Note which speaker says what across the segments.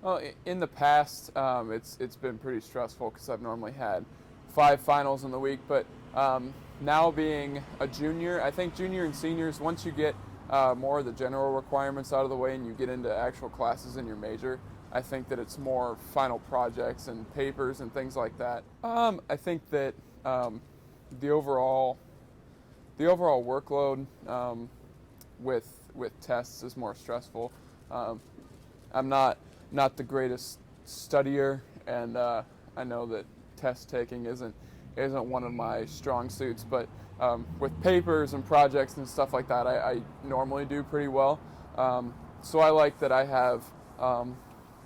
Speaker 1: Well, in the past, it's been pretty stressful because I've normally had 5 finals in the week. But now being a junior, I think junior and seniors, once you get more of the general requirements out of the way and you get into actual classes in your major, I think that it's more final projects and papers and things like that. I think that the overall the overall workload with tests is more stressful. Um, I'm not the greatest studier, and I know that test taking isn't one of my strong suits. But with papers and projects and stuff like that, I normally do pretty well. So I like that I have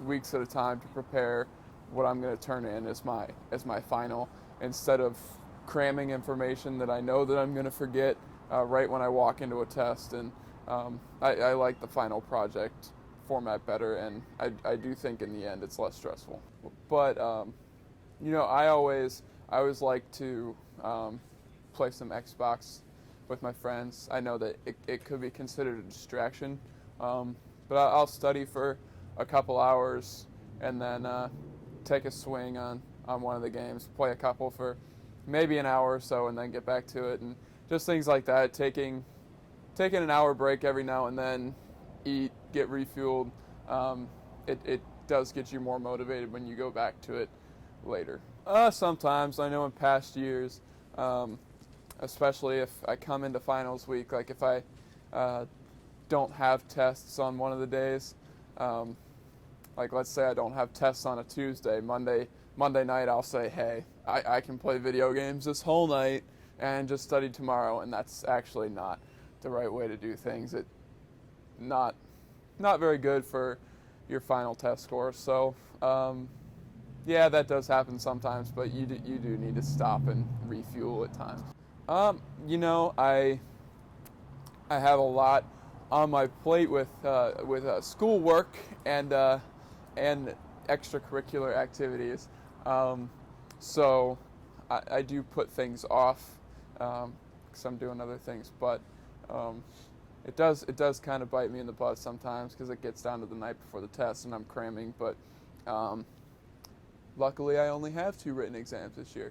Speaker 1: weeks at a time to prepare what I'm going to turn in as my final, instead of cramming information that I know that I'm going to forget right when I walk into a test. And I like the final project format better, and I do think in the end it's less stressful. But I always like to play some Xbox with my friends. I know that it could be considered a distraction, but I'll study for a couple hours and then take a swing on one of the games, play a couple for maybe an hour or so, and then get back to it, and just things like that. Taking an hour break every now and then, eat, get refueled. It does get you more motivated when you go back to it later. Sometimes I know in past years, especially if I come into finals week, like if I don't have tests on one of the days, um, like let's say I don't have tests on a Tuesday, Monday night I'll say, hey, I can play video games this whole night and just study tomorrow, and that's actually not the right way to do things. It not not very good for your final test score. So yeah, that does happen sometimes, but you do need to stop and refuel at times. I have a lot on my plate with school work and extracurricular activities. Um, so I do put things off because I'm doing other things, but um, it does kind of bite me in the butt sometimes because it gets down to the night before the test and I'm cramming. But um, luckily, I only have 2 written exams this year,